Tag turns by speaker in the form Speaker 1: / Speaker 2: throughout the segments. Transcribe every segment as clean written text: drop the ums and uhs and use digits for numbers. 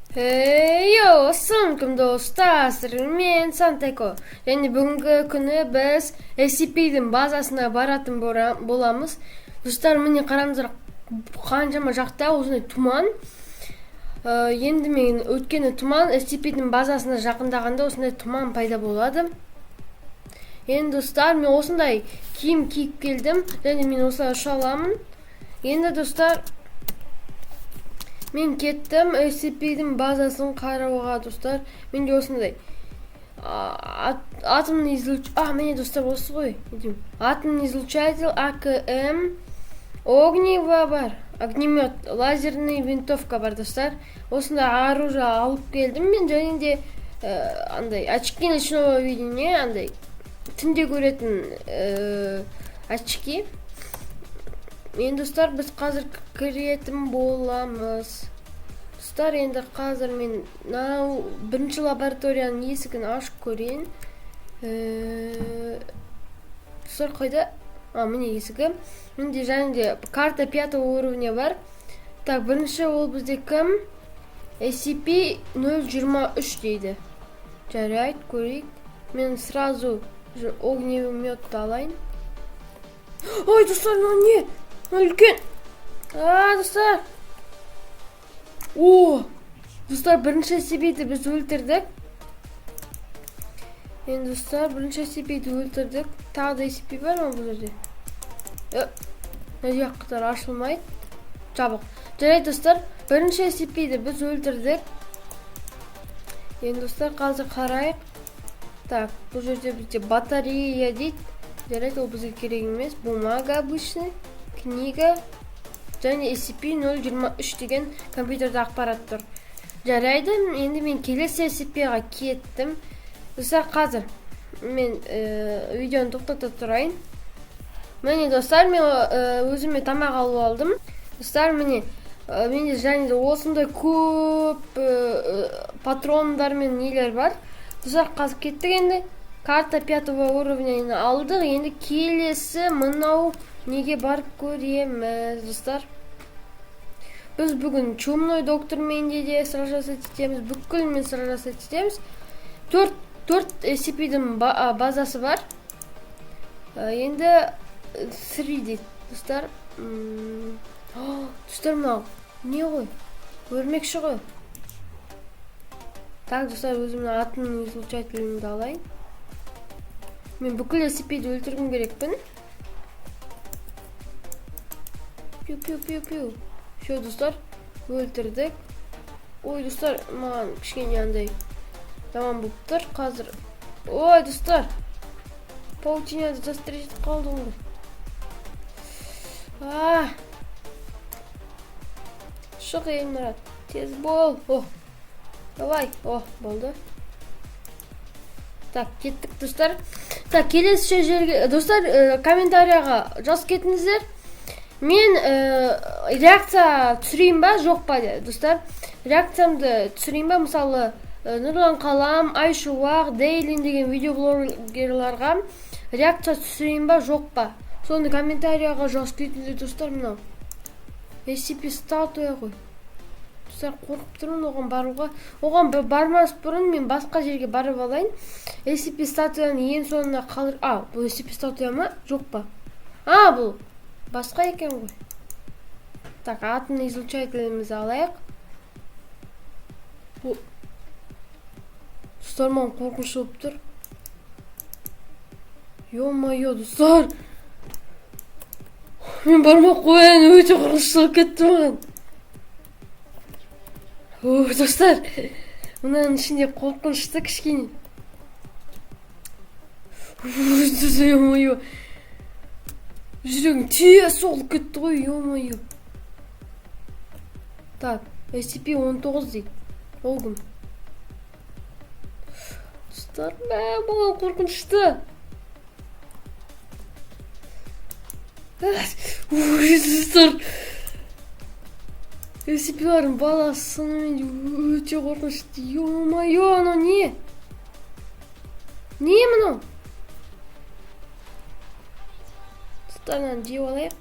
Speaker 1: Assalamualaikum dostlar, men Santeko. Yani бүгінгі күні біз SCP-дің базасына баратын боламыз. Достар, міне қараңыздар, қаншама жақта осындай тұман. Енді мен өткені тұман SCP-дің базасына жақындағанда осындай тұман пайда болады. Енді достар, мен осындай киім киіп келдім, және мен осылай ұша аламын. Енді достар, мен кеттім SCP-дің базасын қарауға, достар. Менде осындай атомный излучатель, міне достар, осы ғой. Атомный излучатель, АКМ, огнево бар, огнемет, лазерный винтовка бар, достар. Осындай оружие алып келдім мен, және де андай очки ночного видения, андай түнде көретін очки. Енді достар, біз қазір кіретін боламыз. Достар, енді қазір мен бірінші лабораторияның есігін ашып көрейін. Достар, қайда? Міне есігі. Менде және де карта 5 уровня бар. Так, бірінші ол бізде кім? SCP-023 дейді. Жарайды, көрейік. Мен сразу огнеметті алайын. Ой, достар, не? Үлкен. Достар. Достар, бірінші SCP-ді біз өлтірдік. Енді достар, бірінші SCP-ді өлтірдік. Тағы да SCP бар ма бұл жерде? Нәзі қытар ашылмайды. Жабық. Жарайды, достар, бірінші SCP-ді біз өлтірдік. Енді достар, қазір қарайық. Так, бұл жерде бізде батарея дейді. Жарайды, ол бізге керек емес. Бумага обычный. Книга және SCP-023 деген компьютерде ақпарат тұр. Жарайды, енді мен келесі SCP-ға кеттім. Достар, қазір мен видеоны тоқтата тұрайын. Міне достар, мен өзіме тамақ алып алдым. Достар, міне менде және де осындай көп патрондар мен нелер бар. Достар, қазір кеттік. Енді карта 5 уровняны алдық. Енді келесі мынау неге барып көреміз, достар. Біз бүгін чумной доктормен де сражаться етеміз, бүкілмен сражаться етеміз. 4 SCP-дің базасы бар. Енді 3 дейді, достар. Достар, мынау не ғой? Өрмекші ғой. Так, достар, өзімнің атының излучателімді алайын. Мен бүкіл SCP-ді өлтіргім керекпін. Пиу. Шо, достар, өлтірдік. Ой, достар, маған кішкене андай тамам болып тұр қазір. Ой, достар, паутинады застрелить қалдым ғой. Шық, Мұрат, тез бол. Давай. Болды. Так, кеттік, достар. Так, келесі жерге, достар, комментарияға жазып кетіңіздер. Мен реакция түсірейін ба, жоқ па, достар. Реакциямды түсірейін ба, мысалы, Нұрлан Қалам, Айшуақ, Дейлин деген видеоблогерларға реакция түсірейін ба, жоқ па. Соны комментарияға жазып кетіңіздер, достар. Мынау SCP статуя ғой. Достар, қорқып тұрмын оған баруға. Оған бармас бұрын мен басқа жерге барып алайын. SCP статуяны ең соңына қалыр. Бұл SCP статуя ма? Жоқ па? Бұл басқа екен ғой. Так, атомный излучателімізді алайық. Достар, маған қорқыныш болып тұр. Ё-моё, достар. Мен бармақ қояйын, өте қорқыныш болып кетті маған. Достар, мұның ішінде қорқынышты кішкене. Ё-моё. Жүрегім тез соғылып кетті ғой, ё-моё. Так, SCP-19 дейді. Ол кім? Достар, маған қорқынышты. Достар, SCP-лардың баласы сонымен өте қорқынышты. Ё-моё, анау не? Не мынау? Достарынан жеп алайық.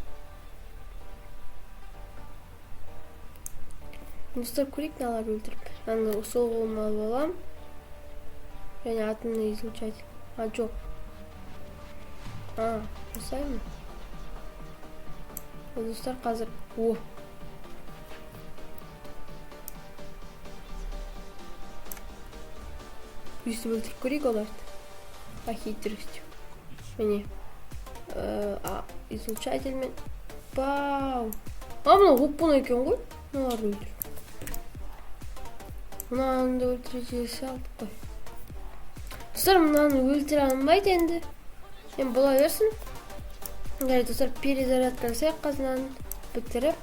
Speaker 1: достар, көрейік наларды өлтіріп. Аны сол қолыма алып алам. Және атомный излучатель. Жоқ. Жасаймын. Достар, қазір. Өйстіп өлтіріп көрейік оларды. Хитростью. Міне. Излучательмен. Бау. Мына оппон екен ғой. Мыналарды өлтір. Мынаны да өлтіре салдық қой. Достар, мынаны өлтіре алмайды енді. Енді бола берсін. Жарайды, достар, перезарядка жасайық қазынаны бітіріп.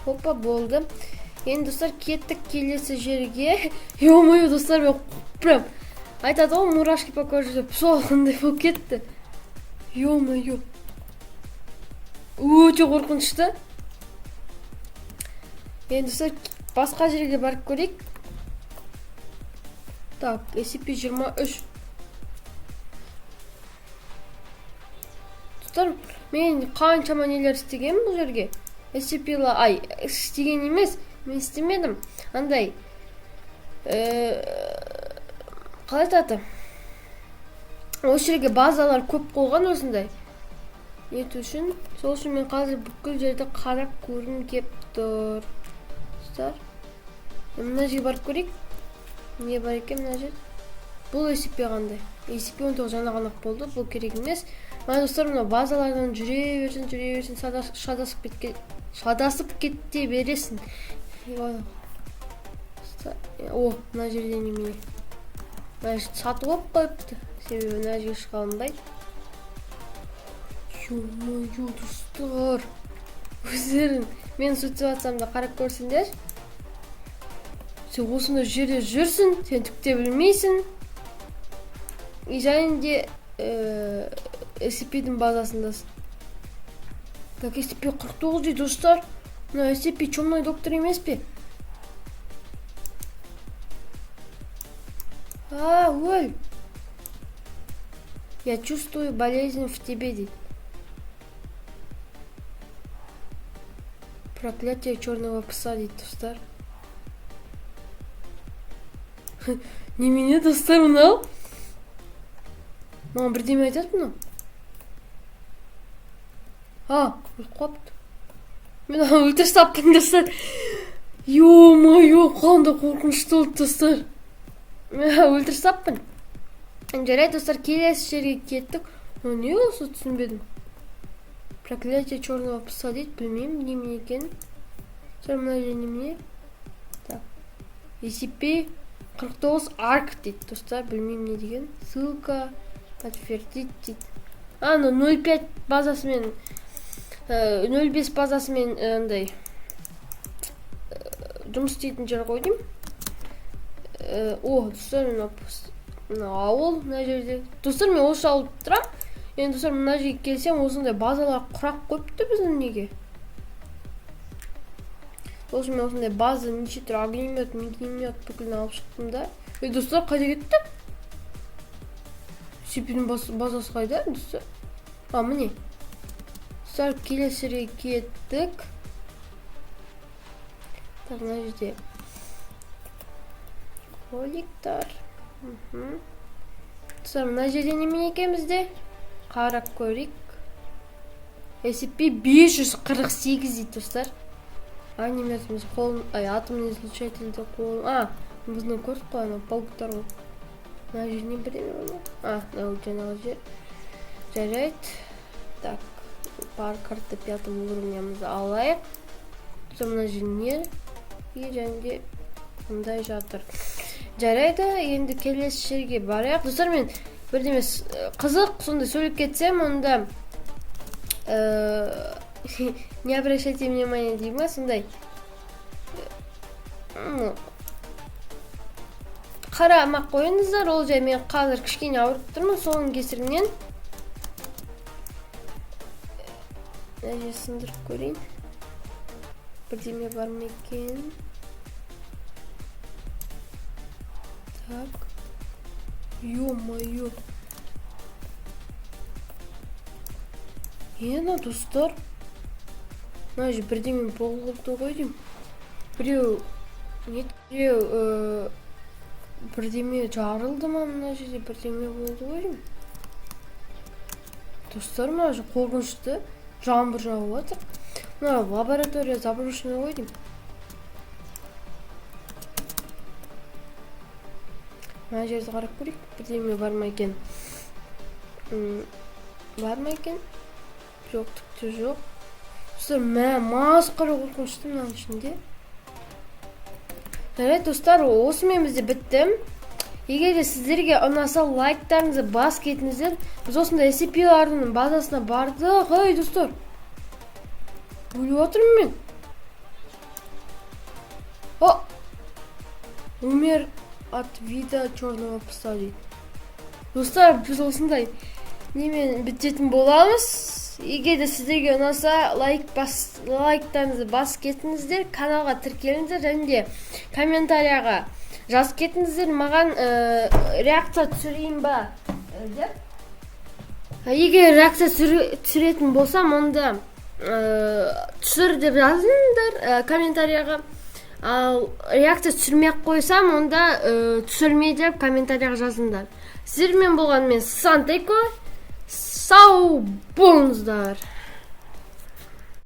Speaker 1: Опа, болды. Енді достар, кеттік келесі жерге. Ё-моё, достар, мен прям айтады ғой, мурашки по коже деп. Сол қандай болып кетті. Ё-моё. Өте қорқынышты. Енді достар, басқа жерге барып көрейік. Так, SCP-23. Достар, мен қаншама нелер істеген бұл жерге. Істеген емес, мен істемедім. Андай, қалай айтады? Осы жерге базалар көп қойған осындай. Нету үшін? Сол үшін мен қазір бүкіл жерді қарап көргім кеп тұр. Достар, мына жерге барып көрейік. Не бар екен мына жер? Бұл SCP қандай? SCP-19 жаңа ғана болды, бұл керек емес. Мына достар, мына базалардан жүре берсін, шадасып кетте бересін. Мына жерде немене? Мына жерді сатып алып қойыпты. Себебі мына жерге шыға алмайды. Ё-моё, достар. Өздерің мен сөйтіп атсам да қарап көрсіңдер. Сен осында жерде жүрсің, сен түкте білмейсің. Және де SCP-дің базасындасың. Так, SCP-49 дейді, достар. Мына SCP чумной доктор емес пе? Өль. Я чувствую болезнь в тебе, дейді. Проклятие черного пса, дейді, достар. Немене, достар, мынау? Маған бірдеме айтады мынау? Қойыпты. Мен өлтір саппын, достар. Ё-моё, қандай қорқынышты болды, достар. Мен өлтір саппын. Жарайды, достар, келесі жерге кеттік. Не осы түсінбедім? Проклятие черного пса дейді, білмеймін немене екен. Сәл мына жер немене? Так. SCP-49 ARC дейді, достар, білмеймін не деген. Ссылка подтвердить дейді. 05 базасымен 05 базасымен андай жұмыс істейтін жер қойдым. Достар, мына ауыл мына жерде. Достар, мен осы ауылда тұрам. Енді достар, мына жерге келсем, осындай базалар құрақ қойыпты біздің неге. Сосын мен осындай база неше түр огнемет, миномет бүкілін алып шықтым да. Достар, қайда кетті? SCP-дің базасы қайда, достар? Міне. Достар, келесі жерге кеттік. Так, мына жерде роликтар. Достар, мына жерде немен екен бізде? Қарап көрейік. SCP-548 дейді, достар. Неметіміз қолын, атомный излучательді қолын. Біздің көріп қойған, полктар ол. Мына жер не бірдеме оны? Жаңағы жер. Жарайды. Так, бар карта 5 уровнямызды алайық. Достар, мына жер не? Және де мындай жатыр. Жарайды, енді келесі жерге барайық. Достар, мен бірдеме қызық, сонда сөйлеп кетсем, онда не обращайте внимание дейма, сондай қарамақ қойыңыздар. Ол жай мен қазір кішкене ауырып тұрмын, соның кесірінен әже сындырып көрейін. Бірдеме бар ма екен? Так. Ё-моё. Достар. Мына же бірдеме болды ғой деймін. Бирөө бирөө бірдеме жарылды ма мына жерде, бірдеме болды ғой деймін. Достар, мына жер қорқынышты. Жаңбыр жауып жатыр. Мына лаборатория заброшенный ғой деймін. Мына жерді қарап көрейік, бірдеме бар ма екен? Бар ма екен? Жоқ, тіпті жоқ. Достар, масқара қорқынышты мынаның ішінде. Жарайды достар, осымен бізде бітті. Егер де сіздерге ұнаса лайктарыңызды бас кетіңіздер. Біз осындай SCP-лардың базасына бардық. Ой, достар, өліп отырмын мен. О! Умер от вида черного пса дейді. Достар, біз осындай немен бітетін боламыз. Егер де сіздерге ұнаса лайктарыңызды бас кетіңіздер, каналға тіркеліңіздер және де комментарияға жазып кетіңіздер, маған реакция түсірейін ба деп. Егер реакция түсіретін болсам, онда түсір деп жазыңдар комментарияға. Ал реакция түсірмей қойсам, онда түсірмей деп комментарияға жазыңдар. Сіздермен болған мен Сантеко. Сау болыңыздар.